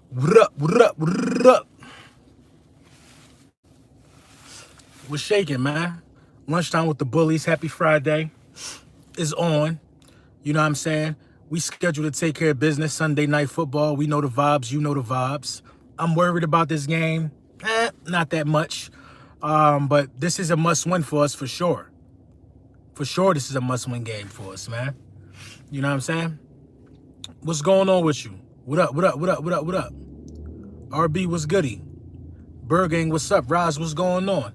What up? What up? What up? What's shaking, man? Lunchtime with the bullies. Happy Friday is on. You know what I'm saying? We scheduled to take care of business. Sunday night football. We know the vibes. You know the vibes. I'm worried about this game. Not that much. But this is a must-win for us for sure. For sure, this is a must-win game for us, man. You know what I'm saying? What's going on with you? What up? What up? What up? What up? What up? RB, what's goody? Burgang, what's up? Roz, what's going on?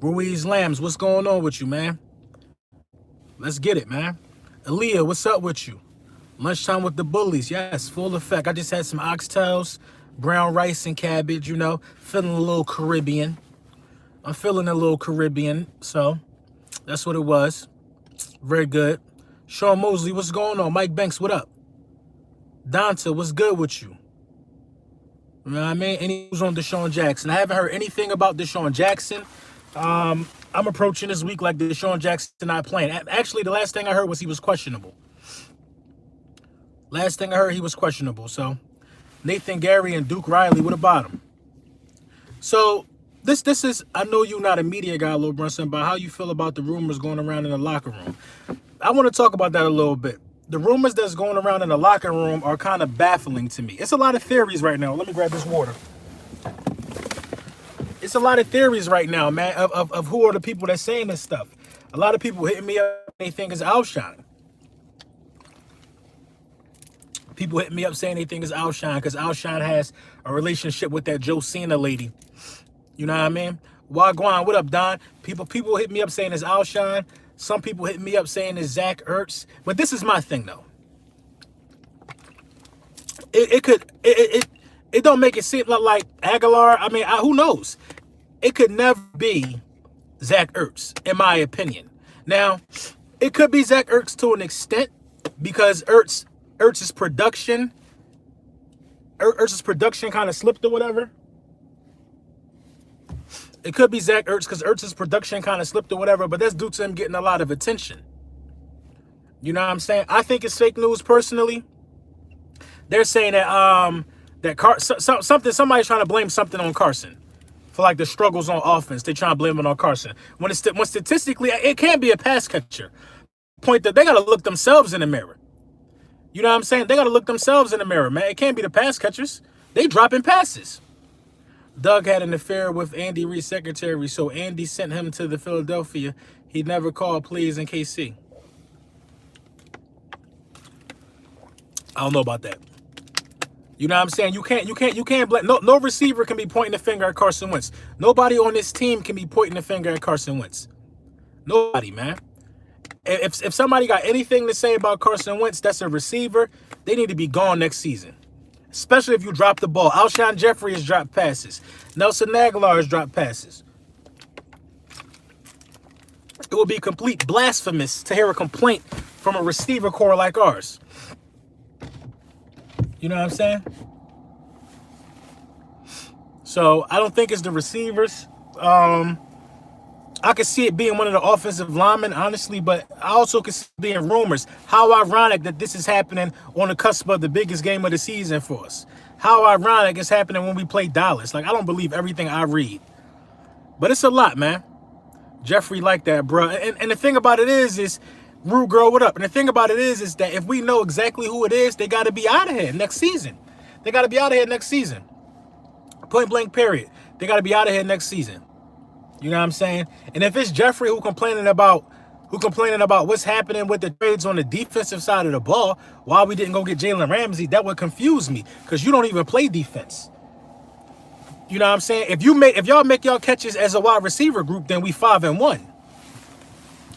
Ruiz Lambs, what's going on with you, man? Let's get it, man. Aaliyah, what's up with you? Lunchtime with the bullies. Yes, full effect. I just had some oxtails, brown rice, and cabbage, you know. Feeling a little Caribbean. I'm feeling a little Caribbean, so that's what it was. Very good. Sean Mosley, what's going on? Mike Banks, what up? Donta, what's good with you? You know what I mean? Any news on Deshaun Jackson? I haven't heard anything about Deshaun Jackson. I'm approaching this week like Deshaun Jackson not playing. Actually, the last thing I heard was he was questionable. Last thing I heard, he was questionable. So, Nathan Gary and Duke Riley, what about him? So, this is, I know you're not a media guy, Lil Brunson, but how you feel about the rumors going around in the locker room? I want to talk about that a little bit. The rumors that's going around in the locker room are kind of baffling to me. It's a lot of theories right now. Let me grab this water. It's a lot of theories right now, man, of who are the people that's saying this stuff. A lot of people hitting me up, they think it's Alshon. People hitting me up saying they think it's Alshon because Alshon has a relationship with that Josina lady. You know what I mean? Wagwan, what up, Don? People hit me up saying it's Alshon. Some people hit me up saying it's Zach Ertz. But this is my thing, though. It don't make it seem like Aguilar. I mean, who knows? It could never be Zach Ertz, in my opinion. Now, it could be Zach Ertz to an extent because Ertz's production kind of slipped or whatever. It could be Zach Ertz because Ertz's production kind of slipped or whatever, but that's due to him getting a lot of attention. You know what I'm saying? I think it's fake news personally. They're saying that somebody's trying to blame something on Carson for like the struggles on offense. They're trying to blame it on Carson. When statistically it can't be a pass catcher. Point that they got to look themselves in the mirror. You know what I'm saying? They got to look themselves in the mirror, man. It can't be the pass catchers. They dropping passes. Doug had an affair with Andy Reid's secretary, so Andy sent him to the Philadelphia. He never called plays in KC. I don't know about that. You know what I'm saying? You can't blame. No receiver can be pointing the finger at Carson Wentz. Nobody on this team can be pointing the finger at Carson Wentz. Nobody, man. If somebody got anything to say about Carson Wentz, that's a receiver. They need to be gone next season. Especially if you drop the ball. Alshon Jeffrey has dropped passes. Nelson Aguilar has dropped passes. It would be complete blasphemous to hear a complaint from a receiver core like ours. You know what I'm saying? So I don't think it's the receivers. I could see it being one of the offensive linemen, honestly, but I also could see it being rumors. How ironic that this is happening on the cusp of the biggest game of the season for us. How ironic it's happening when we play Dallas. Like, I don't believe everything I read. But it's a lot, man. Jeffrey like that, bro. And the thing about it is Rude Girl, what up? And the thing about it is that if we know exactly who it is, they got to be out of here next season. They got to be out of here next season. Point blank, period. They got to be out of here next season. You know what I'm saying? And if it's Jeffrey who complaining about what's happening with the trades on the defensive side of the ball, why we didn't go get Jalen Ramsey, that would confuse me because you don't even play defense. You know what I'm saying? If y'all make y'all catches as a wide receiver group, then we 5-1.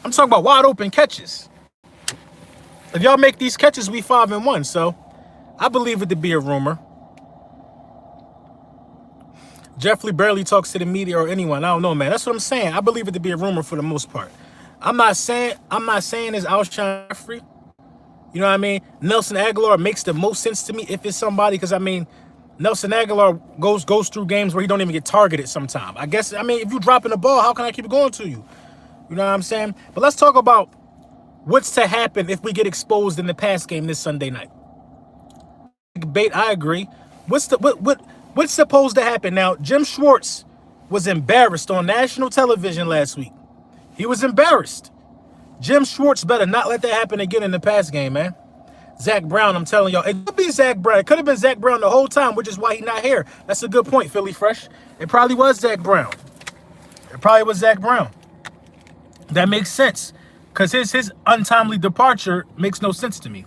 I'm talking about wide open catches. If y'all make these catches, we 5-1. So I believe it to be a rumor. Jeffrey barely talks to the media or anyone. I don't know, man. That's what I'm saying. I believe it to be a rumor for the most part. I'm not saying it's Alshon Jeffrey. You know what I mean? Nelson Aguilar makes the most sense to me if it's somebody, because I mean, Nelson Aguilar goes through games where he don't even get targeted sometimes. I guess, I mean, if you dropping the ball, how can I keep it going to you? You know what I'm saying? But let's talk about what's to happen if we get exposed in the pass game this Sunday night. Bait, I agree. What's supposed to happen now? Jim Schwartz was embarrassed on national television last week. He was embarrassed. Jim Schwartz better not let that happen again in the pass game, man. Zach Brown, I'm telling y'all, it could be Zach Brown. It could have been Zach Brown the whole time, which is why he's not here. That's a good point, Philly Fresh. It probably was Zach Brown. It probably was Zach Brown. That makes sense, because his untimely departure makes no sense to me.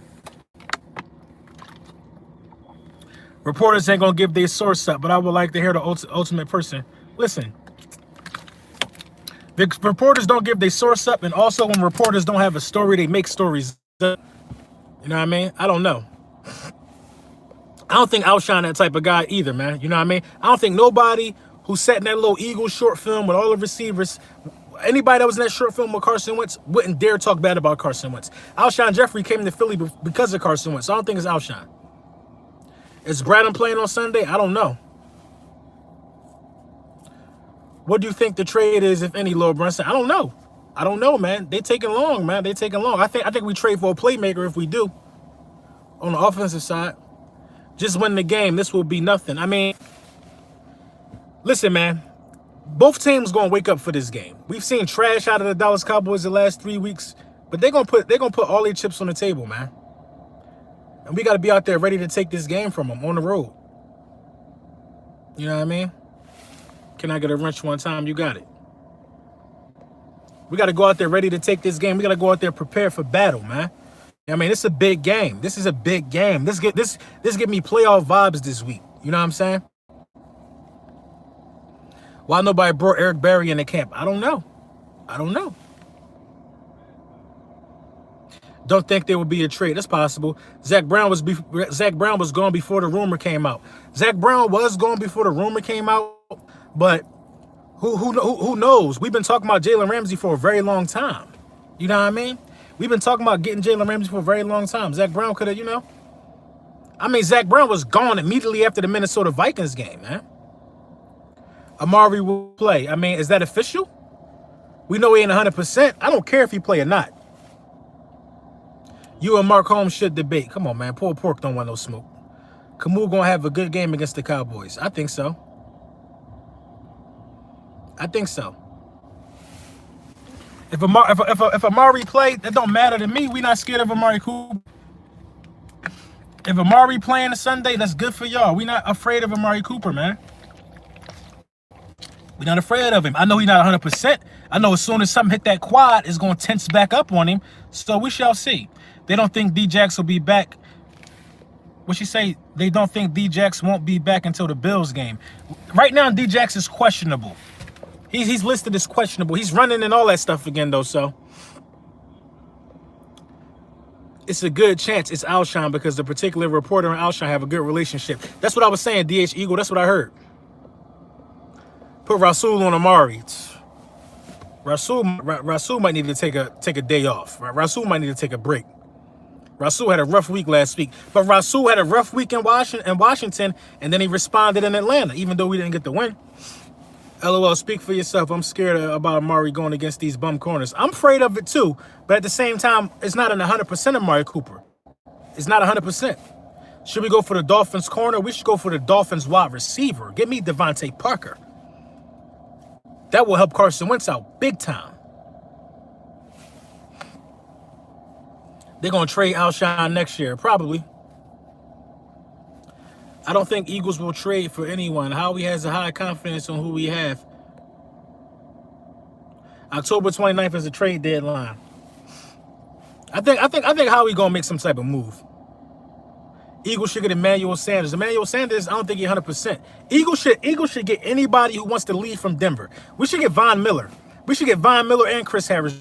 Reporters ain't going to give their source up, but I would like to hear the ultimate person. Listen, the reporters don't give their source up, and also when reporters don't have a story, they make stories up. You know what I mean? I don't know. I don't think Alshon that type of guy either, man. You know what I mean? I don't think nobody who sat in that little Eagles short film with all the receivers, anybody that was in that short film with Carson Wentz wouldn't dare talk bad about Carson Wentz. Alshon Jeffrey came to Philly because of Carson Wentz. So I don't think it's Alshon. Is Bradham playing on Sunday? I don't know. What do you think the trade is, if any, Lord Brunson? I don't know. I don't know, man. They taking long, man. They taking long. I think we trade for a playmaker if we do. On the offensive side. Just win the game. This will be nothing. I mean, listen, man. Both teams gonna wake up for this game. We've seen trash out of the Dallas Cowboys the last 3 weeks, but they're gonna put all their chips on the table, man. And we gotta be out there ready to take this game from them on the road. You know what I mean? Can I get a wrench one time? You got it. We got to go out there ready to take this game. We got to go out there prepared for battle, man. I mean, it's a big game. This is a big game. This give me playoff vibes this week. You know what I'm saying? Why nobody brought Eric Berry in the camp? I don't know. I don't know. Don't think there will be a trade. That's possible. Zach Brown was gone before the rumor came out. Zach Brown was gone before the rumor came out, but who knows? We've been talking about Jalen Ramsey for a very long time. You know what I mean? We've been talking about getting Jalen Ramsey for a very long time. Zach Brown could have, you know. I mean, Zach Brown was gone immediately after the Minnesota Vikings game, man. Amari will play. I mean, is that official? We know he ain't 100%. I don't care if he play or not. You and Mark Holmes should debate. Come on, man. Pulled pork don't want no smoke. Camus gonna have a good game against the Cowboys. I think so. I think so. If Amari played, that don't matter to me. We not scared of Amari Cooper. If Amari playing a Sunday, that's good for y'all. We not afraid of Amari Cooper, man. We're not afraid of him. I know he's not 100%. I know as soon as something hit that quad, it's going to tense back up on him. So we shall see. They don't think D-Jax will be back. What she say? They don't think D-Jax won't be back until the Bills game. Right now, D-Jax is questionable. He's listed as questionable. He's running and all that stuff again, though, so. It's a good chance it's Alshon because the particular reporter and Alshon have a good relationship. That's what I was saying, DH Eagle. That's what I heard. Put Rasul on Amari. Rasul might need to take a day off. Rasul might need to take a break. Rasul had a rough week last week, but Rasul had a rough week in Washington, and then he responded in Atlanta, even though we didn't get the win. LOL, speak for yourself. I'm scared about Amari going against these bum corners. I'm afraid of it too, but at the same time, it's not an 100% Amari Cooper. It's not 100%. Should we go for the Dolphins corner? We should go for the Dolphins wide receiver. Give me Devontae Parker. That will help Carson Wentz out big time. They're going to trade Alshon next year, probably. I don't think Eagles will trade for anyone. Howie has a high confidence on who we have. October 29th is the trade deadline. I think Howie gonna make some type of move. Eagles should get Emmanuel Sanders. Emmanuel Sanders, I don't think he's 100%. Eagles should get anybody who wants to leave from Denver. We should get Von Miller. We should get Von Miller and Chris Harris.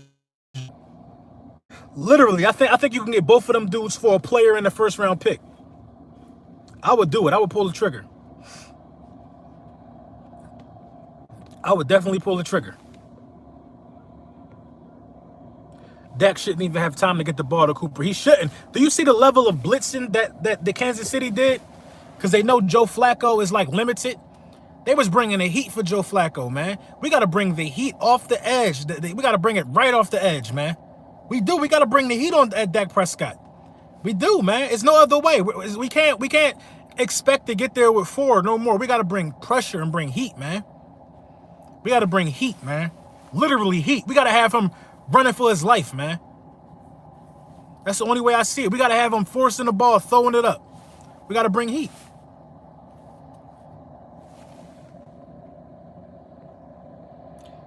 Literally, I think you can get both of them dudes for a player in the first round pick. I would do it. I would pull the trigger. I would definitely pull the trigger. Dak shouldn't even have time to get the ball to Cooper. He shouldn't. Do you see the level of blitzing that the Kansas City did? Because they know Joe Flacco is like limited. They was bringing the heat for Joe Flacco, man. We got to bring the heat off the edge. We got to bring it right off the edge, man. We do. We got to bring the heat on at Dak Prescott. We do, man. It's no other way. We can't. expect to get there with 4, no more. We got to bring pressure and bring heat, man. We got to bring heat, man. Literally heat. We got to have him running for his life, man. That's the only way I see it. We got to have him forcing the ball, throwing it up. We got to bring heat.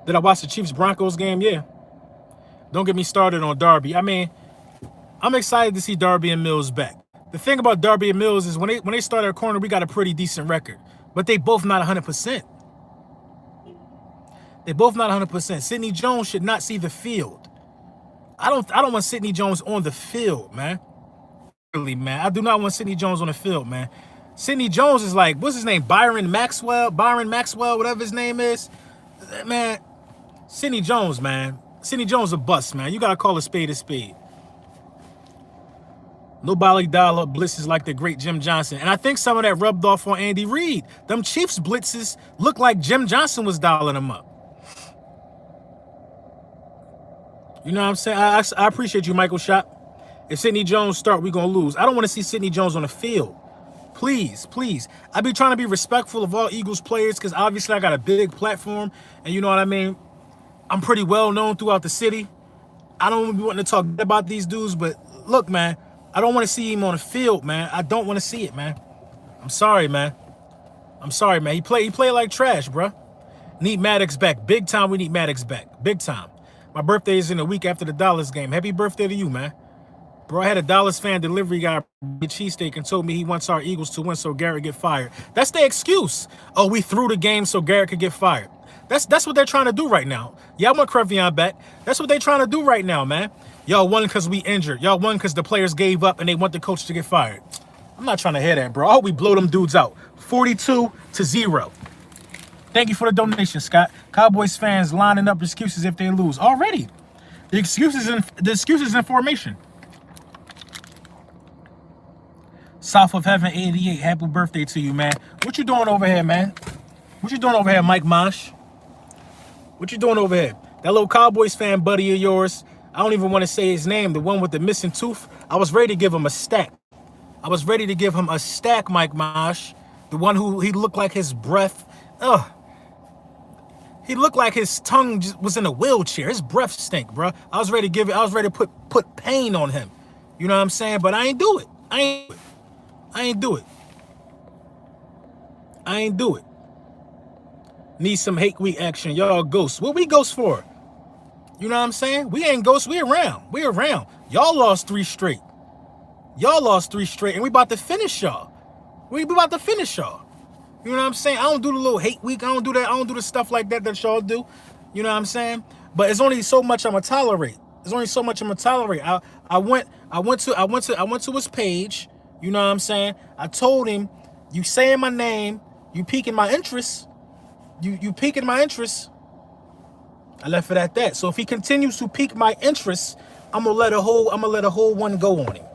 Did I watch the Chiefs-Broncos game? Yeah. Don't get me started on Darby. I mean, I'm excited to see Darby and Mills back. The thing about Darby and Mills is when they start at corner, we got a pretty decent record. But they both not 100%. They both not 100%. Sidney Jones should not see the field. I don't want Sidney Jones on the field, man. Really, man. I do not want Sidney Jones on the field, man. Sidney Jones is like, what's his name? Byron Maxwell, whatever his name is. Man, Sidney Jones, man. Sidney Jones a bust, man. You got to call a spade a spade. Nobody dial up blitzes like the great Jim Johnson. And I think some of that rubbed off on Andy Reid. Them Chiefs blitzes look like Jim Johnson was dialing them up. You know what I'm saying? I appreciate you, Michael Shop. If Sidney Jones start, we're going to lose. I don't want to see Sidney Jones on the field. Please, please. I be trying to be respectful of all Eagles players because obviously I got a big platform. And you know what I mean? I'm pretty well known throughout the city. I don't be wanting to talk about these dudes, but look, man, I don't want to see him on the field, man. I don't want to see it, man. I'm sorry, man. I'm sorry, man. He play like trash, bro. Need Maddox back. Big time we need Maddox back. Big time. My birthday is in a week after the Dallas game. Happy birthday to you, man. Bro, I had a Dallas fan delivery guy get cheesesteak and told me he wants our Eagles to win so Garrett get fired. That's the excuse. Oh, we threw the game so Garrett could get fired. That's what they're trying to do right now. Y'all want Crevion back. That's what they're trying to do right now, man. Y'all won because we injured. Y'all won because the players gave up and they want the coach to get fired. I'm not trying to hear that, bro. I hope we blow them dudes out. 42-0. Thank you for the donation, Scott. Cowboys fans lining up excuses if they lose. Already. The excuses in formation. South of Heaven 88. Happy birthday to you, man. What you doing over here, man? What you doing over here, Mike Mosh? What you doing over here? That little Cowboys fan buddy of yours, I don't even want to say his name, the one with the missing tooth. I was ready to give him a stack. I was ready to give him a stack, Mike Mosh. The one who he looked like his breath. Ugh. He looked like his tongue was in a wheelchair. His breath stink, bro. I was ready to give it. I was ready to put pain on him. You know what I'm saying? But I ain't do it. I ain't do it. Need some hate week action. Y'all ghosts. What we ghosts for? You know what I'm saying? We ain't ghosts. We around. We around. Y'all lost 3 straight. And we about to finish y'all. We about to finish y'all. You know what I'm saying? I don't do the little hate week. I don't do that. I don't do the stuff like that y'all do. You know what I'm saying? But it's only so much I'ma tolerate. I went to his page. You know what I'm saying? I told him, you saying my name, you piquing my interest. You piquing my interest. I left it at that. So if he continues to pique my interest, I'm gonna let a whole one go on him.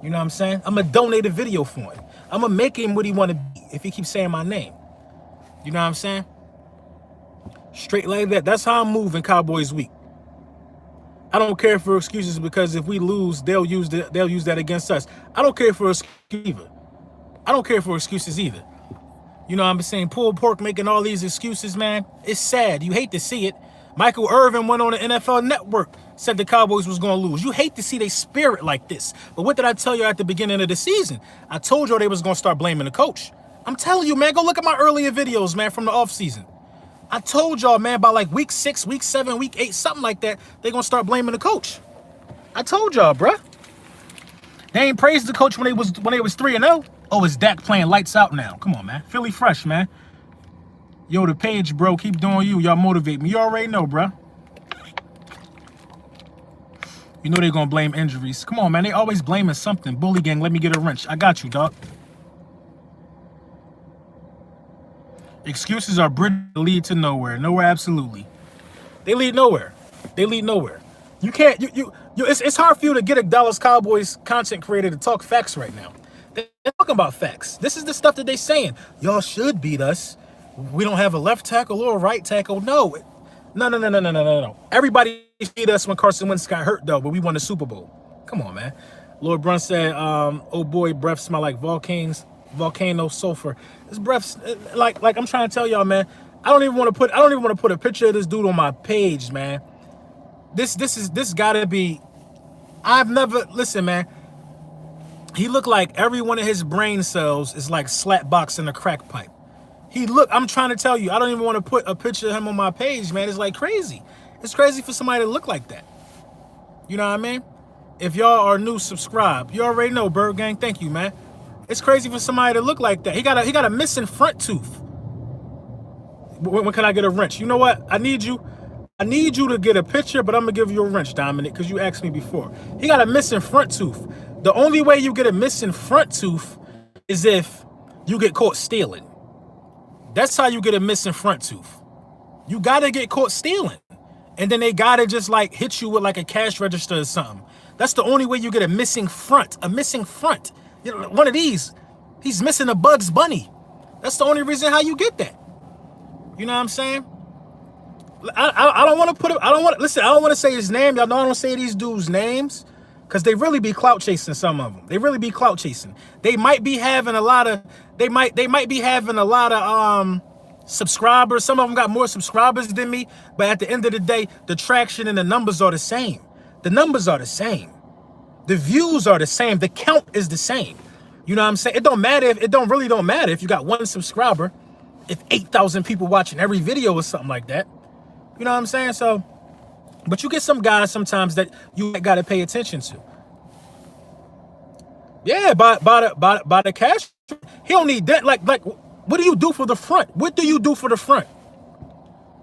You know what I'm saying? I'm gonna donate a video for him. I'm gonna make him what he wanna be if he keeps saying my name. You know what I'm saying? Straight like that. That's how I'm moving Cowboys week. I don't care for excuses because if we lose, they'll use that against us. I don't care for excuses either. You know what I'm saying? Pulled pork making all these excuses, man. It's sad. You hate to see it. Michael Irvin went on the NFL Network, said the Cowboys was going to lose. You hate to see their spirit like this. But what did I tell you at the beginning of the season? I told you they was going to start blaming the coach. I'm telling you, man, go look at my earlier videos, man, from the offseason. I told y'all, man, by like week 6, week 7, week 8, something like that, they're going to start blaming the coach. I told y'all, bruh. They ain't praised the coach when they was 3-0. Oh, is Dak playing lights out now? Come on, man. Philly fresh, man. Yo, the page, bro. Keep doing you. Y'all motivate me. You already know, bro. You know they're going to blame injuries. Come on, man. They always blaming something. Bully gang, let me get a wrench. I got you, dog. Excuses are bridge lead to nowhere. Nowhere, absolutely. They lead nowhere. You can't, it's hard for you to get a Dallas Cowboys content creator to talk facts right now. They're talking about facts. This is the stuff that they're saying. Y'all should beat us. We don't have a left tackle or a right tackle. No. Everybody beat us when Carson Wentz got hurt, though, but we won the Super Bowl. Come on, man. Lord Brun said, oh boy, breath smell like volcanoes. volcano sulfur. His breath's like I'm trying to tell y'all, man. I don't even want to put a picture of this dude on my page, man. This gotta be. I've never listen, man. He looked like every one of his brain cells is like slap box in a crack pipe. I'm trying to tell you, I don't even want to put a picture of him on my page, man. It's like crazy. It's crazy for somebody to look like that. You know what I mean? If y'all are new, subscribe. You already know, Bird Gang. Thank you, man. It's crazy for somebody to look like that. He got a missing front tooth. When can I get a wrench? You know what? I need you to get a picture, but I'm gonna give you a wrench, Dominic, because you asked me before. He got a missing front tooth. The only way you get a missing front tooth is if you get caught stealing. That's how you get a missing front tooth. You gotta get caught stealing. And then they gotta just like hit you with like a cash register or something. That's the only way you get a missing front. A missing front. You know, one of these. He's missing a Bugs Bunny. That's the only reason how you get that. You know what I'm saying? I don't want to put it. I don't want to say his name. Y'all know I don't say these dudes' names because they really be clout chasing. Some of them. They really be clout chasing. They might be having a lot of. They might be having a lot of subscribers. Some of them got more subscribers than me. But at the end of the day, the traction and the numbers are the same. The numbers are the same. The views are the same. The count is the same. You know what I'm saying? It don't matter if you got one subscriber, if 8,000 people watching every video or something like that. You know what I'm saying? So, but you get some guys sometimes that you got to pay attention to. Yeah, by the cash. He don't need that. Like, what do you do for the front? What do you do for the front?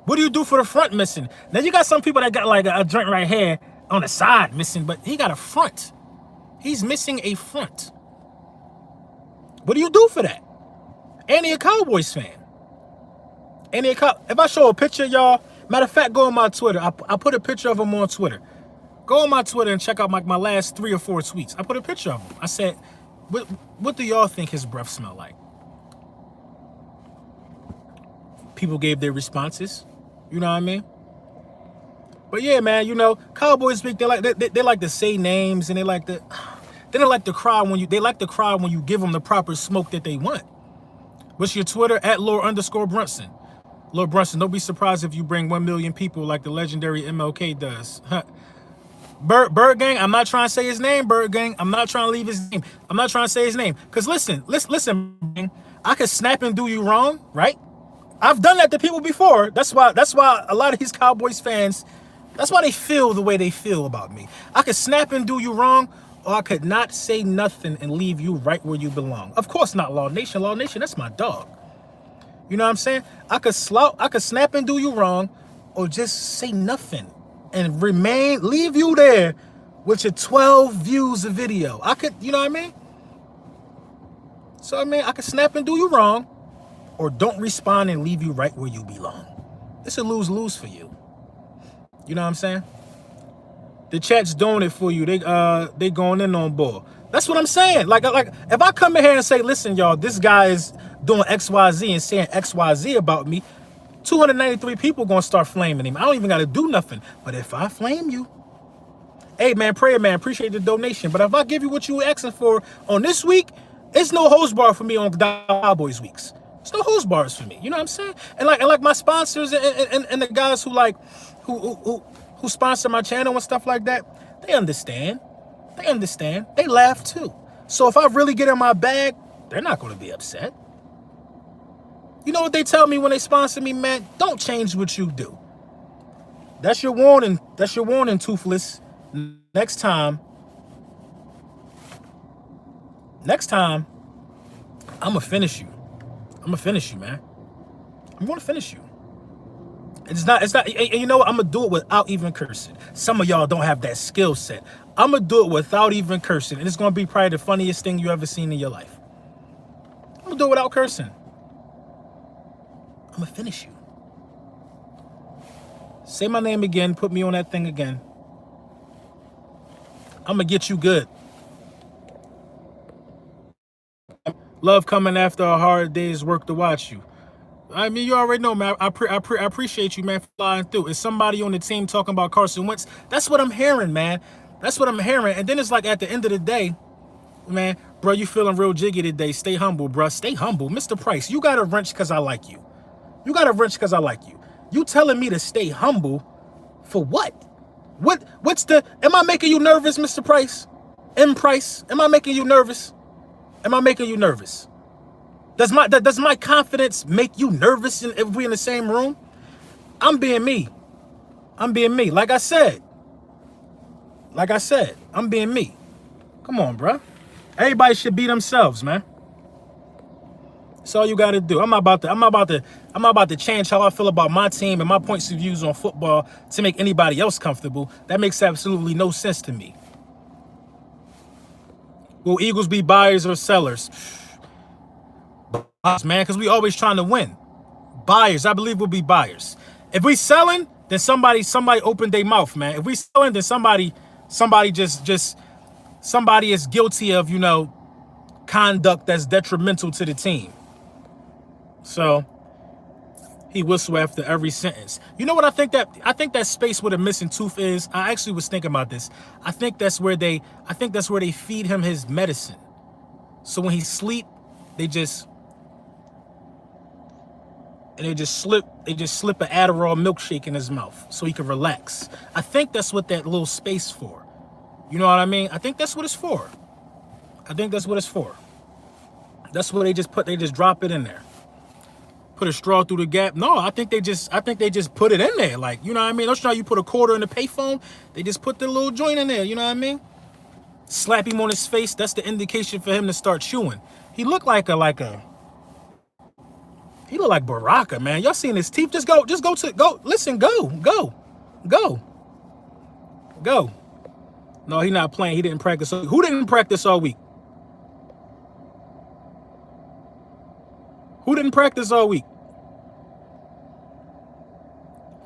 What do you do for the front missing? Now you got some people that got like a joint right here on the side missing, but he got a front. He's missing a front. What do you do for that? And he a Cowboys fan. And if I show a picture, y'all, matter of fact, go on my Twitter. I put a picture of him on Twitter. Go on my Twitter and check out my last 3 or 4 tweets. I put a picture of him. I said, what do y'all think his breath smell like? People gave their responses. You know what I mean? But yeah, man, you know, Cowboys speak. They like to say names, and they like to cry when you give them the proper smoke that they want. What's your Twitter? @Lord_Brunson. Lord Brunson, don't be surprised if you bring 1 million people like the legendary MLK does. Bird Gang, I'm not trying to say his name, Bird Gang. I'm not trying to leave his name. I'm not trying to say his name. Because listen, I could snap and do you wrong, right? I've done that to people before. That's why a lot of these Cowboys fans, that's why they feel the way they feel about me. I could snap and do you wrong, or I could not say nothing and leave you right where you belong. Of course not, Law Nation. Law Nation, that's my dog. You know what I'm saying? I could snap and do you wrong, or just say nothing and leave you there with your 12 views of video. I could, you know what I mean? So I mean, I could snap and do you wrong, or don't respond and leave you right where you belong. It's a lose-lose for you. You know what I'm saying? The chat's doing it for you. They going in on ball. That's what I'm saying. Like if I come in here and say, listen, y'all, this guy is doing XYZ and saying XYZ about me, 293 people gonna start flaming him. I don't even gotta do nothing. But if I flame you, hey man, prayer man, appreciate the donation. But if I give you what you were asking for on this week, it's no hose bar for me on Cowboys weeks. It's no hose bars for me. You know what I'm saying? And like my sponsors and the guys who sponsor my channel and stuff like that, they understand. They understand. They laugh too. So if I really get in my bag, they're not going to be upset. You know what they tell me when they sponsor me, man? Don't change what you do. That's your warning. That's your warning, Toothless. Next time, I'm going to finish you. I'm going to finish you, man. I'm going to finish you. It's not, and you know what? I'm going to do it without even cursing. Some of y'all don't have that skill set. I'm going to do it without even cursing. And it's going to be probably the funniest thing you ever seen in your life. I'm going to do it without cursing. I'm going to finish you. Say my name again. Put me on that thing again. I'm going to get you good. Love coming after a hard day's work to watch you. I mean, you already know, man. I appreciate you, man, for flying through. Is somebody on the team talking about Carson Wentz? That's what I'm hearing, man. That's what I'm hearing. And then it's like at the end of the day, man, Bro, you feeling real jiggy today. Stay humble, bro. Stay humble. Mr. Price, you got a wrench because I like you. You got a wrench because I like you. You telling me to stay humble for what? What's the... Am I making you nervous, Mr. Price? M. Price? Am I making you nervous? Am I making you nervous? Does my confidence make you nervous if we in the same room? I'm being me. I'm being me. Like I said, I'm being me. Come on, bro. Everybody should be themselves, man. That's all you got to do. I'm not about to change how I feel about my team and my points of views on football to make anybody else comfortable. That makes absolutely no sense to me. Will Eagles be buyers or sellers? Buyers, man, because we always trying to win. Buyers, I believe we'll be buyers. If we selling, then somebody opened their mouth, man. If we selling, then somebody is guilty of, you know, conduct that's detrimental to the team. So he whistled after every sentence. You know what I think that space where the missing tooth is? I actually was thinking about this. I think that's where they feed him his medicine. So when he sleep, they just slip an Adderall milkshake in his mouth so he can relax. I think that's what that little space for. You know what I mean? I think that's what it's for. That's what they just drop it in there. Put a straw through the gap. No, I think they just put it in there. Like, you know what I mean? Don't you know you put a quarter in the payphone? They just put the little joint in there, you know what I mean? Slap him on his face. That's the indication for him to start chewing. He looked like he looked like Baraka, man. Y'all seen his teeth? Listen, go. No, he not playing. He didn't practice. Who didn't practice all week? Who didn't practice all week?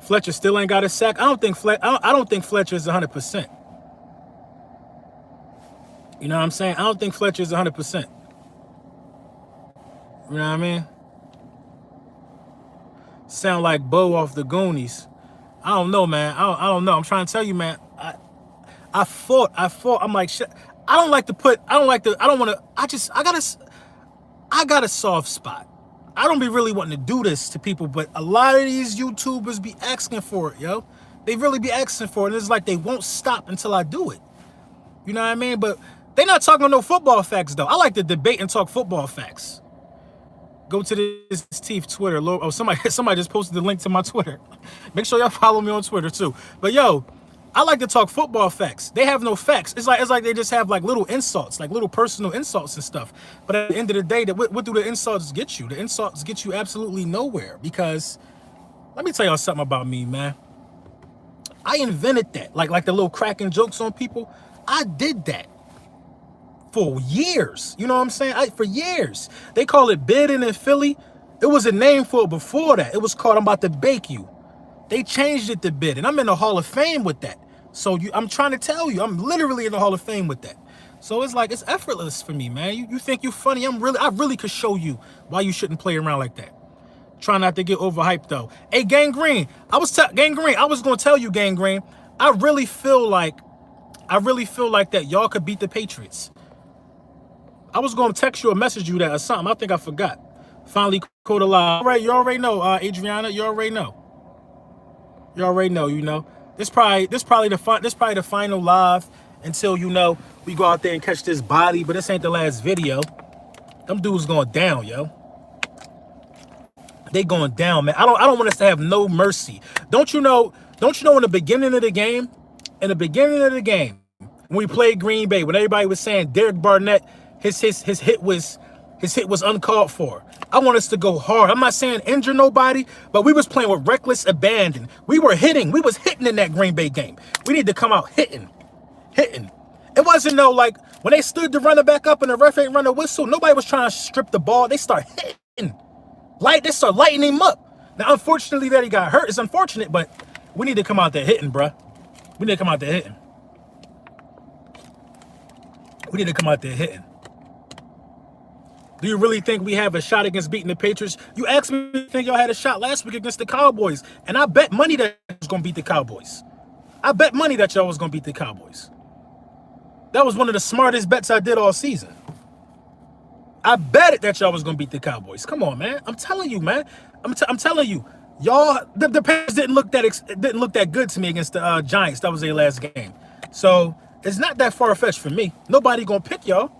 Fletcher still ain't got a sack. I don't think Fletcher is 100%. You know what I'm saying? I don't think Fletcher is 100%. You know what I mean? Sound like Bo off the Goonies. I don't know, man. I don't know. I'm trying to tell you, man. I fought. I'm like, shit. I got a soft spot. I don't be really wanting to do this to people, but a lot of these YouTubers be asking for it, yo. They really be asking for it. And it's like they won't stop until I do it. You know what I mean? But they not talking no football facts, though. I like to debate and talk football facts. Go to this Teeth Twitter. Oh, somebody just posted the link to my Twitter. Make sure y'all follow me on Twitter, too. But, yo, I like to talk football facts. They have no facts. It's like they just have like little insults, like little personal insults and stuff. But at the end of the day, what do the insults get you? The insults get you absolutely nowhere, because let me tell y'all something about me, man. I invented that. Like the little cracking jokes on people. I did that for years. You know what I'm saying? For years. They call it bidding in Philly. It was a name for it before that. It was called I'm about to bake you. They changed it to bid, and I'm in the Hall of Fame with that. So I'm trying to tell you, I'm literally in the Hall of Fame with that. So it's like, it's effortless for me, man. You think you funny? I really could show you why you shouldn't play around like that. Try not to get overhyped though. Hey, Gang Green, I was gonna tell you, Gang Green, I really feel like that y'all could beat the Patriots. I was gonna text you or message you that or something. I think I forgot. Finally caught a lie. All right, you already know, Adriana. You already know. You know. This probably the final live until, you know, we go out there and catch this body. But this ain't the last video. Them dudes going down, yo. They going down, man. I don't want us to have no mercy. Don't you know in the beginning of the game, when we played Green Bay, when everybody was saying Derek Barnett, his hit was uncalled for. I want us to go hard. I'm not saying injure nobody, but we was playing with reckless abandon. We was hitting in that Green Bay game. We need to come out hitting. It wasn't no, like, when they stood the runner back up and the ref ain't run a whistle, nobody was trying to strip the ball. They start hitting. They start lighting him up. Now, unfortunately, that he got hurt. It's unfortunate, but we need to come out there hitting, bruh. We need to come out there hitting. Do you really think we have a shot against beating the Patriots? You asked me if you think y'all had a shot last week against the Cowboys, and I bet money that was going to beat the Cowboys. I bet money that y'all was going to beat the Cowboys. That was one of the smartest bets I did all season. I bet it that y'all was gonna beat the Cowboys. Come on, man. I'm telling you, man. I'm telling you, y'all. The Panthers didn't look that good to me against the Giants. That was their last game, so it's not that far fetched for me. Nobody gonna pick y'all.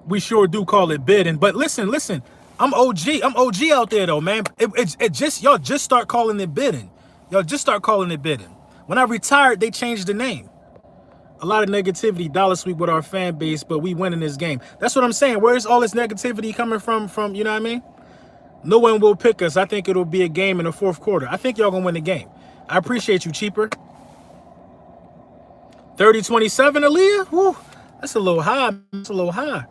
We sure do call it bidding, but listen. I'm OG. I'm OG out there though, man. It just y'all just start calling it bidding. Y'all just start calling it bidding. When I retired, they changed the name. A lot of negativity, dollar sweep with our fan base, but we win in this game. That's what I'm saying. Where's all this negativity coming from, you know what I mean? No one will pick us. I think it'll be a game in the fourth quarter. I think y'all gonna win the game. I appreciate you, Cheaper. 30-27, Aaliyah? Woo, that's a little high. That's a little high.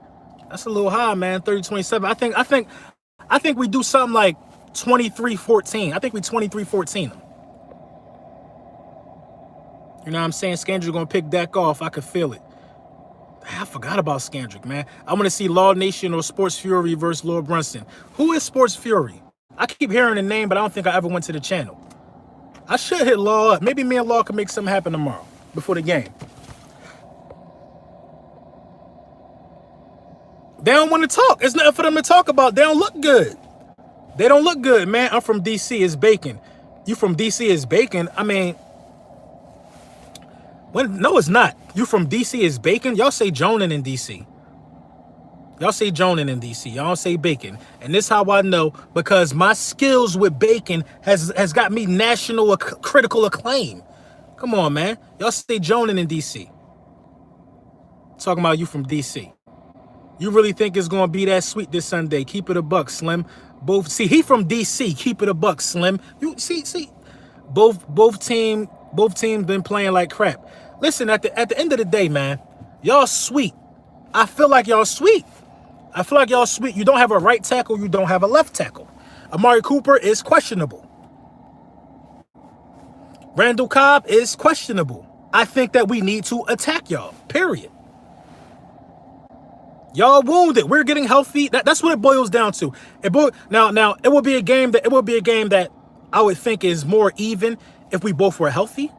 That's a little high, man. 30-27. I think we do something like 23-14. I think we 23-14 them. You know what I'm saying? Scandrick gonna pick Dak off. I could feel it. I forgot about Scandrick, man. I want to see Law Nation or Sports Fury versus Lord Brunson. Who is Sports Fury? I keep hearing the name, but I don't think I ever went to the channel. I should hit Law up. Maybe me and Law can make something happen tomorrow before the game. They don't want to talk. It's nothing for them to talk about. They don't look good. They don't look good, man. I'm from DC. It's bacon. You from DC? It's bacon. I mean, no, it's not. You from DC? Is bacon? Y'all say Jonan in DC. Y'all say Jonan in DC. Y'all don't say bacon. And this how I know, because my skills with bacon has got me national critical acclaim. Come on, man. Y'all say Jonan in DC. Talking about you from DC. You really think it's gonna be that sweet this Sunday? Keep it a buck, Slim. Both he from DC. Keep it a buck, Slim. You see. Both teams been playing like crap. Listen, at the end of the day, man, y'all sweet. I feel like y'all sweet. You don't have a right tackle. You don't have a left tackle. Amari Cooper is questionable. Randall Cobb is questionable. I think that we need to attack y'all, period. Y'all wounded. We're getting healthy. That's what it boils down to. Now it will be a game that I would think is more even if we both were healthy.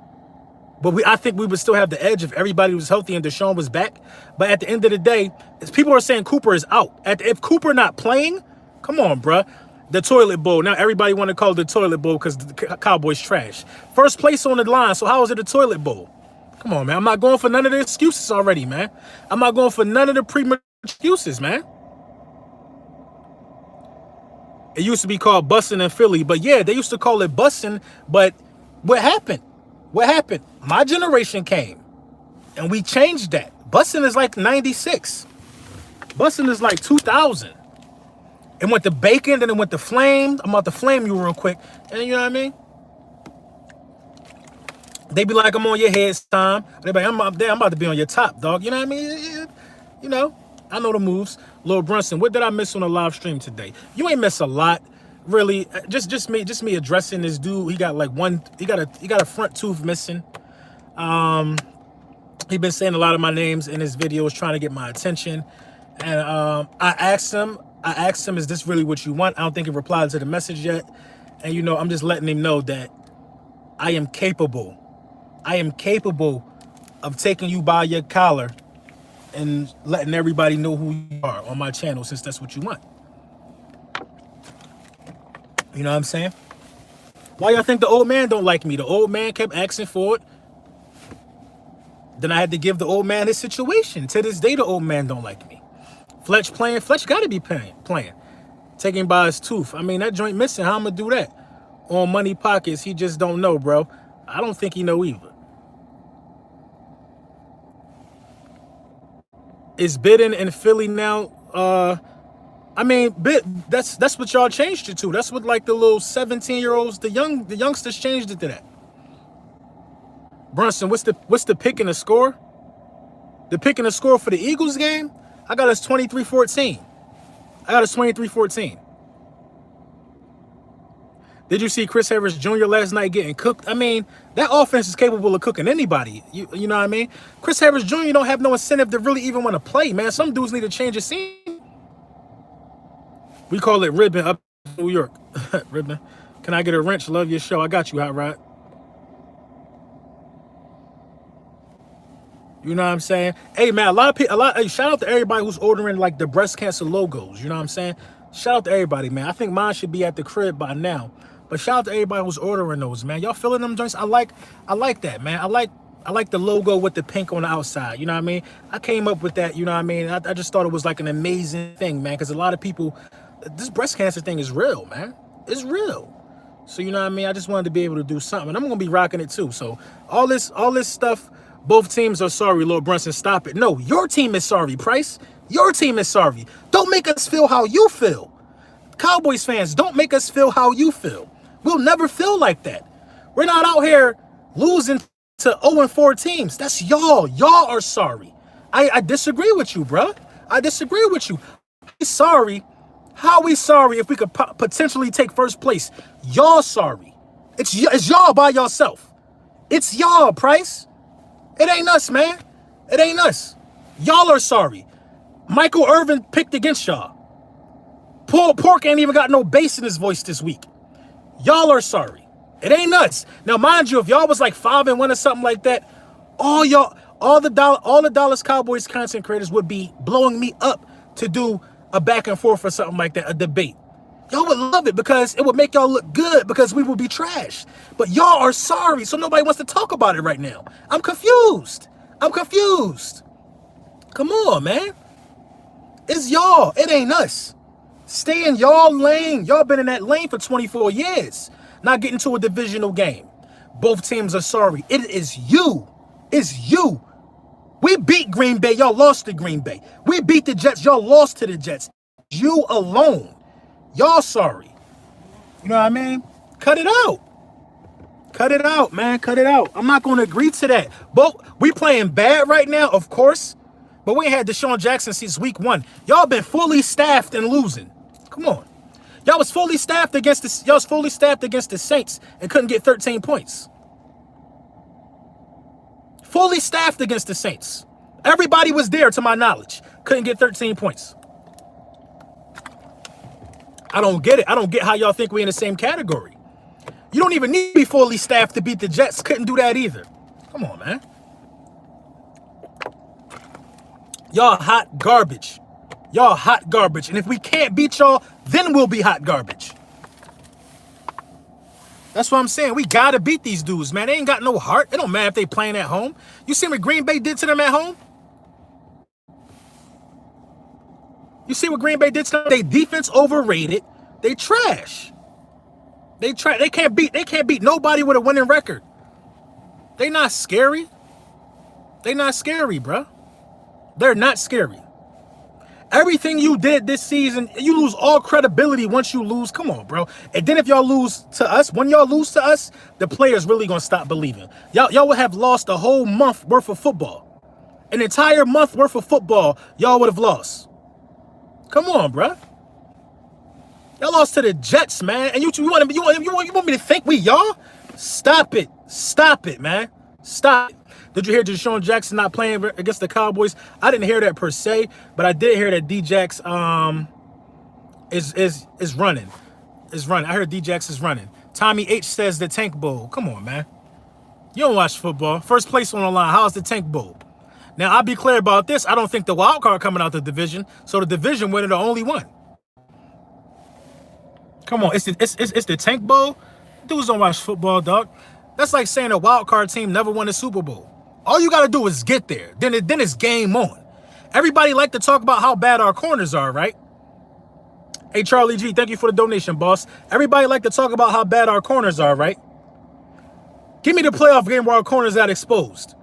But I think we would still have the edge if everybody was healthy and Deshaun was back. But at the end of the day, people are saying Cooper is out. If Cooper not playing, come on, bruh. The toilet bowl. Now everybody want to call it the toilet bowl because the Cowboys trash. First place on the line, so how is it a toilet bowl? Come on, man. I'm not going for none of the excuses already, man. I'm not going for none of the premature excuses, man. It used to be called bussin' in Philly, but yeah, they used to call it bussin', but what happened? My generation came, and we changed that. Bussin' is like 96. Bussin' is like 2000. It went to bacon, then it went to flame. I'm about to flame you real quick. And you know what I mean? They be like, I'm on your head, Tom. They be like, I'm about to be on your top, dog. You know what I mean? You know, I know the moves. Lord Brunson, what did I miss on the live stream today? You ain't miss a lot, really. Just me addressing this dude. He got like he got a front tooth missing. He been saying a lot of my names in his videos, trying to get my attention. And I asked him, is this really what you want? I don't think he replied to the message yet. And, you know, I'm just letting him know that I am capable of taking you by your collar and letting everybody know who you are on my channel, since that's what you want. You know what I'm saying? Why y'all think the old man don't like me? The old man kept asking for it. Then I had to give the old man his situation. To this day, the old man don't like me. Fletch playing. Fletch got to be playing. Taking by his tooth. I mean, that joint missing. How I'm going to do that? On Money Pockets, he just don't know, bro. I don't think he know either. Is bidding in Philly now? I mean, that's what y'all changed it to. That's what like the little 17-year-olds, the youngsters changed it to that. Brunson, what's the pick and the score? The pick and the score for the Eagles game? I got us 23-14. Did you see Chris Harris Jr. last night getting cooked? I mean, that offense is capable of cooking anybody. You know what I mean? Chris Harris Jr. don't have no incentive to really even want to play, man. Some dudes need to change the scene. We call it ribbon up in New York. Ribbon. Can I get a wrench? Love your show. I got you, Hot Rod. You know what I'm saying? Hey man, a lot of people, hey, shout out to everybody who's ordering like the breast cancer logos. You know what I'm saying? Shout out to everybody, man. I think mine should be at the crib by now. But shout out to everybody who's ordering those, man. Y'all feeling them joints? I like that, man. I like the logo with the pink on the outside. You know what I mean? I came up with that. You know what I mean? I just thought it was like an amazing thing, man. Because a lot of people, this breast cancer thing is real, man. It's real. So you know what I mean? I just wanted to be able to do something. And I'm gonna be rocking it too. So all this stuff. Both teams are sorry, Lord Brunson. Stop it. No, your team is sorry, Price. Your team is sorry. Don't make us feel how you feel. Cowboys fans, don't make us feel how you feel. We'll never feel like that. We're not out here losing to 0-4 teams. That's y'all. Y'all are sorry. I disagree with you, bruh. I disagree with you. Sorry. How are we sorry if we could potentially take first place? Y'all sorry. It's y'all by yourself. It's y'all, Price. It ain't us, man. It ain't us. Y'all are sorry. Michael Irvin picked against y'all. Paul Pork ain't even got no bass in his voice this week. Y'all are sorry. It ain't us. Now, mind you, if y'all was like 5-1 or something like that, all the Dallas Cowboys content creators would be blowing me up to do a back and forth or something like that, a debate. Y'all would love it because it would make y'all look good because we would be trash. But y'all are sorry, so nobody wants to talk about it right now. I'm confused. I'm confused. Come on, man. It's y'all. It ain't us. Stay in y'all lane. Y'all been in that lane for 24 years. Not getting to a divisional game. Both teams are sorry. It is you. It's you. We beat Green Bay. Y'all lost to Green Bay. We beat the Jets. Y'all lost to the Jets. You alone. Y'all sorry. You know what I mean? Cut it out. Cut it out, man. Cut it out. I'm not going to agree to that. But we playing bad right now, of course. But we ain't had Deshaun Jackson since week 1. Y'all been fully staffed and losing. Come on. Y'all was fully staffed against the Saints and couldn't get 13 points. Fully staffed against the Saints. Everybody was there, to my knowledge. Couldn't get 13 points. I don't get it. I don't get how y'all think we in the same category. You don't even need to be fully staffed to beat the Jets. Couldn't do that either. Come on, man. Y'all hot garbage. Y'all hot garbage. And if we can't beat y'all, then we'll be hot garbage. That's what I'm saying. We got to beat these dudes, man. They ain't got no heart. It don't matter if they playing at home. You see what Green Bay did to them at home? You see what Green Bay did to them? They defense overrated. They trash. They can't beat nobody with a winning record. They not scary. They not scary, bro. They're not scary. Everything you did this season, you lose all credibility once you lose. Come on, bro. And then if y'all lose to us, when y'all lose to us, the players really gonna stop believing. Y'all would have lost a whole month worth of football. An entire month worth of football, y'all would have lost. Come on, bro. Y'all lost to the Jets, man. And you want me to think we y'all? Stop it. Stop it, man. Stop it. Did you hear Deshaun Jackson not playing against the Cowboys? I didn't hear that per se, but I did hear that D-Jax is running. I heard D-Jax is running. Tommy H says the Tank Bowl. Come on, man. You don't watch football. First place on the line. How's the Tank Bowl? Now, I'll be clear about this. I don't think the wild card coming out the division, so the division winner the only one. Come on, it's the Tank Bowl? Dudes don't watch football, dog. That's like saying a wild card team never won a Super Bowl. All you got to do is get there. Then it's game on. Everybody like to talk about how bad our corners are, right? Hey, Charlie G, thank you for the donation, boss. Everybody like to talk about how bad our corners are, right? Give me the playoff game where our corners got exposed.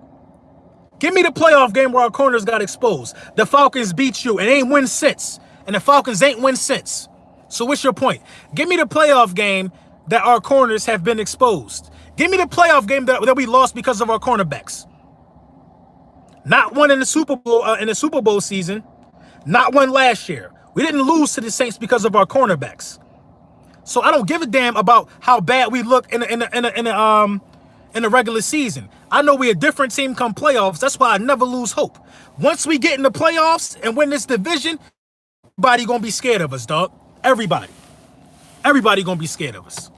Give me the playoff game where our corners got exposed. The Falcons beat you and ain't win since. And the Falcons ain't win since. So what's your point? Give me the playoff game that our corners have been exposed. Give me the playoff game that we lost because of our cornerbacks. Not one in the Super Bowl season. Not one last year. We didn't lose to the Saints because of our cornerbacks. So I don't give a damn about how bad we look in the regular season. I know we're a different team come playoffs. That's why I never lose hope. Once we get in the playoffs and win this division, everybody gonna be scared of us, dog. Everybody. Everybody gonna be scared of us.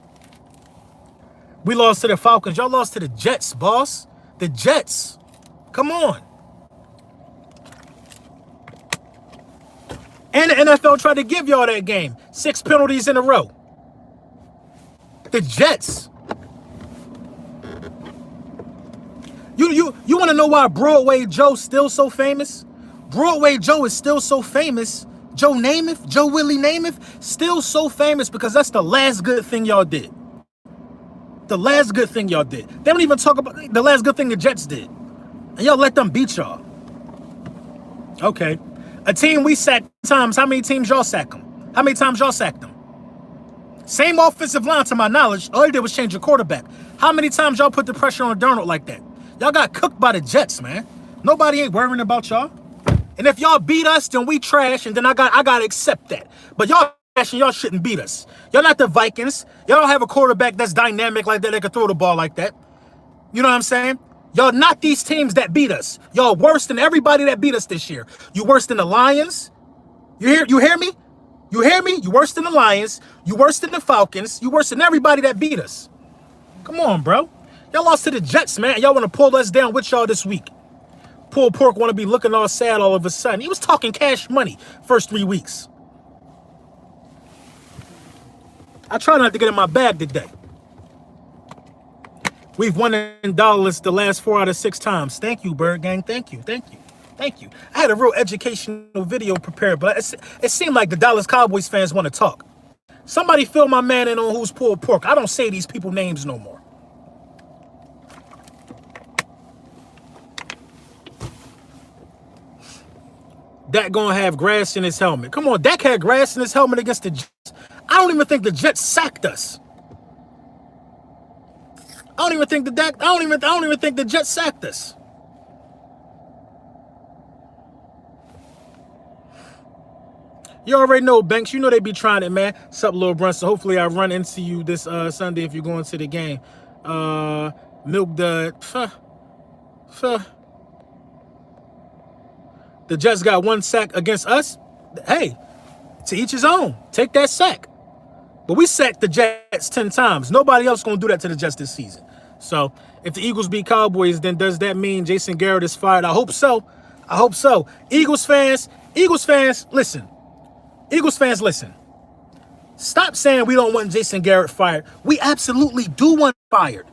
We lost to the Falcons. Y'all lost to the Jets, boss. The Jets. Come on. And the NFL tried to give y'all that game. 6 penalties in a row. The Jets. You want to know why Broadway Joe's still so famous? Broadway Joe is still so famous. Joe Namath, Joe Willie Namath, still so famous because that's the last good thing y'all did. The last good thing y'all did. They don't even talk about the last good thing the Jets did. And y'all let them beat y'all. Okay. A team we sacked times, how many teams y'all sack them? How many times y'all sacked them? Same offensive line to my knowledge. All you did was change your quarterback. How many times y'all put the pressure on Darnold like that? Y'all got cooked by the Jets, man. Nobody ain't worrying about y'all. And if y'all beat us, then we trash, and then I gotta accept that. But y'all trash and y'all shouldn't beat us. Y'all not the Vikings. Y'all don't have a quarterback that's dynamic like that. They can throw the ball like that. You know what I'm saying? Y'all not these teams that beat us. Y'all worse than everybody that beat us this year. You worse than the Lions. You hear me? You hear me? You worse than the Lions. You worse than the Falcons. You worse than everybody that beat us. Come on, bro. Y'all lost to the Jets, man. Y'all want to pull us down with y'all this week. Pulled Pork want to be looking all sad all of a sudden. He was talking cash money first 3 weeks. I try not to get in my bag today. We've won in dollars the last 4 out of 6 times. Thank you, Bird Gang. Thank you. Thank you. Thank you. I had a real educational video prepared, but it seemed like the Dallas Cowboys fans want to talk. Somebody fill my man in on who's Pulled Pork. I don't say these people names no more. Dak gonna have grass in his helmet. Come on, Dak had grass in his helmet against the Jets. I don't even think the Jets sacked us. I don't even think the Jets sacked us. You already know, Banks. You know they be trying it, man. Sup, Lil Brunson. Hopefully I run into you this Sunday if you're going to the game. Milk Dud. The Jets got 1 sack against us. Hey, to each his own. Take that sack. But we sacked the Jets 10 times. Nobody else going to do that to the Jets this season. So if the Eagles beat Cowboys, then does that mean Jason Garrett is fired? I hope so. I hope so. Eagles fans, listen. Eagles fans, listen. Stop saying we don't want Jason Garrett fired. We absolutely do want him fired.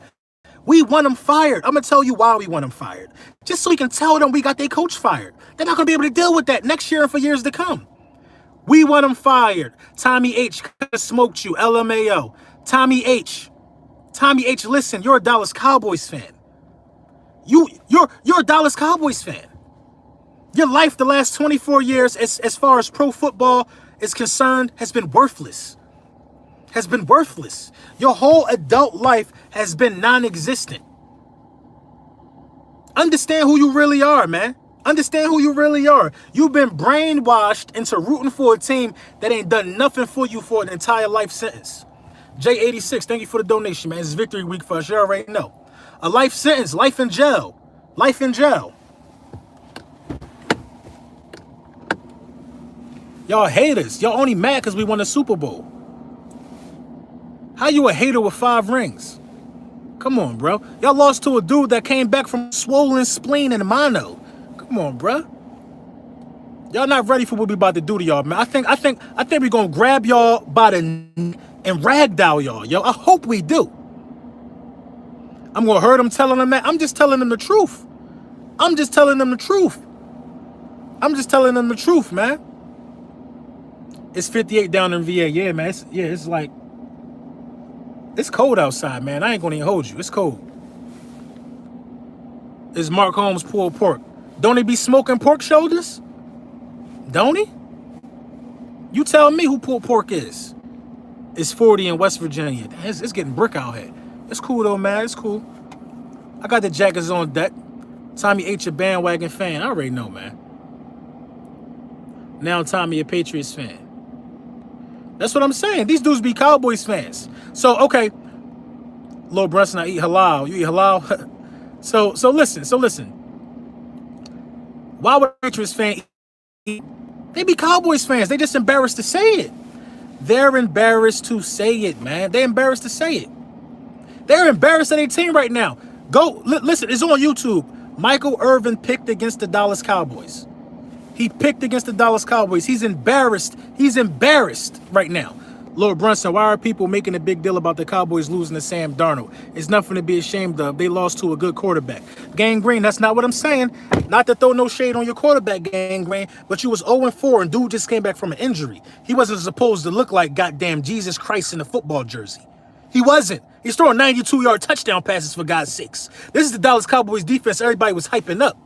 We want him fired. I'm going to tell you why we want him fired. Just so we can tell them we got their coach fired. They're not going to be able to deal with that next year and for years to come. We want him fired. Tommy H. smoked you. LMAO. Tommy H. Listen, you're a Dallas Cowboys fan. You're a Dallas Cowboys fan. Your life the last 24 years as far as pro football is concerned has been worthless. Your whole adult life has been non-existent. Understand who you really are, man. Understand who you really are. You've been brainwashed into rooting for a team that ain't done nothing for you for an entire life sentence. J86, thank you for the donation, man. It's victory week for us. You already know. A life sentence, life in jail. Life in jail. Y'all haters. Y'all only mad because we won the Super Bowl. How you a hater with 5 rings? Come on, bro. Y'all lost to a dude that came back from swollen spleen and mono. Come on, bro. Y'all not ready for what we about to do to y'all, man. I think we gonna grab y'all by the neck and ragdoll y'all, yo. I hope we do. I'm gonna hurt them telling them that. I'm just telling them the truth. I'm just telling them the truth, man. It's 58 down in VA. Yeah, man. It's like, it's cold outside, man. I ain't gonna even hold you. It's cold. Is Mark Holmes Pulled Pork? Don't he be smoking pork shoulders? Don't he? You tell me who Pulled Pork is. It's 40 in West Virginia. It's getting brick out here. It's cool though, man. It's cool. I got the jackets on deck. Tommy H a bandwagon fan. I already know, man. Now Tommy a Patriots fan. That's what I'm saying. These dudes be Cowboys fans. So, okay. Lil Brunson, I eat halal. You eat halal? So listen. Why would a Patriots fan eat? They be Cowboys fans. They just embarrassed to say it. They're embarrassed to say it, man. They're embarrassed to say it. They're embarrassed of their team right now. Go, listen, it's on YouTube. Michael Irvin picked against the Dallas Cowboys. He picked against the Dallas Cowboys. He's embarrassed. He's embarrassed right now. Lord Brunson, why are people making a big deal about the Cowboys losing to Sam Darnold? It's nothing to be ashamed of. They lost to a good quarterback. Gang Green, that's not what I'm saying. Not to throw no shade on your quarterback, Gang Green, but you was 0-4 and dude just came back from an injury. He wasn't supposed to look like goddamn Jesus Christ in a football jersey. He wasn't. He's throwing 92-yard touchdown passes, for God's sakes. This is the Dallas Cowboys defense everybody was hyping up.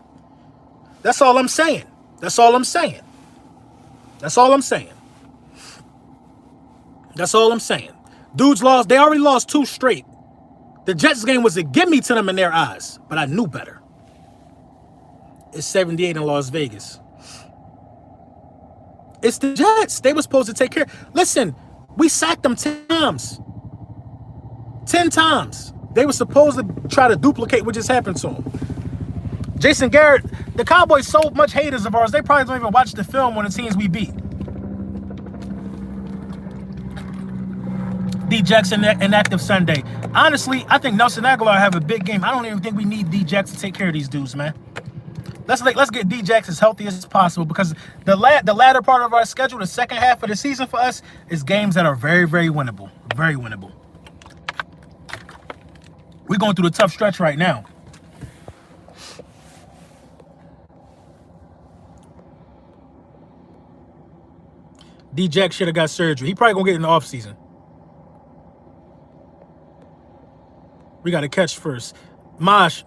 That's all I'm saying. That's all I'm saying. That's all I'm saying. That's all I'm saying. Dudes lost. They already lost 2 straight. The Jets game was a gimme to them in their eyes, but I knew better. It's 78 in Las Vegas. It's the Jets. They were supposed to take care. Listen, we sacked them 10 times. 10 times. They were supposed to try to duplicate what just happened to them. Jason Garrett, the Cowboys so much haters of ours, they probably don't even watch the film on the teams we beat. D-Jackson inactive Sunday. Honestly, I think Nelson Aguilar have a big game. I don't even think we need D-Jackson to take care of these dudes, man. Let's get D-Jackson as healthy as possible, because the latter part of our schedule, the second half of the season for us, is games that are very, very winnable. Very winnable. We're going through the tough stretch right now. D-Jack should have got surgery. He probably going to get it in the offseason. We got to catch first. Mosh,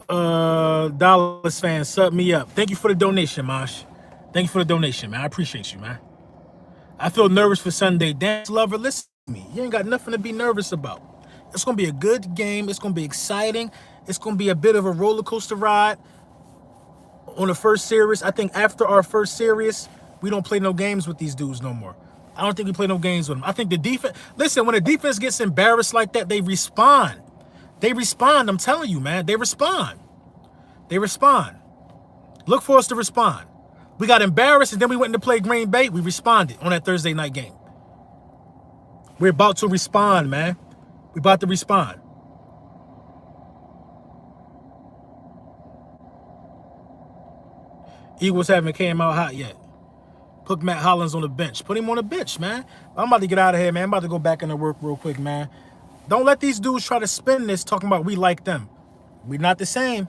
Dallas fan, sub me up. Thank you for the donation, Mosh. Thank you for the donation, man. I appreciate you, man. I feel nervous for Sunday. Dance lover, listen to me. You ain't got nothing to be nervous about. It's going to be a good game. It's going to be exciting. It's going to be a bit of a roller coaster ride on the first series. I think after our first series, we don't play no games with these dudes no more. I don't think we play no games with them. I think the defense, listen, when the defense gets embarrassed like that, they respond. They respond. I'm telling you, man. They respond. They respond. Look for us to respond. We got embarrassed, and then we went to play Green Bay. We responded on that Thursday night game. We're about to respond, man. We're about to respond. Eagles haven't came out hot yet. Put Matt Hollins on the bench. Put him on the bench, man. I'm about to get out of here, man. I'm about to go back into work real quick, man. Don't let these dudes try to spin this talking about we like them. We're not the same.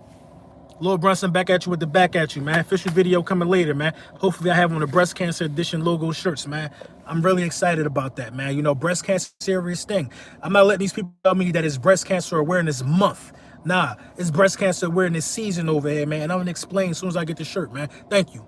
Lord Brunson back at you with the back at you, man. Official video coming later, man. Hopefully I have on the breast cancer edition logo shirts, man. I'm really excited about that, man. You know, breast cancer is a serious thing. I'm not letting these people tell me that it's breast cancer awareness month. Nah, it's breast cancer awareness season over here, man. And I'm going to explain as soon as I get the shirt, man. Thank you.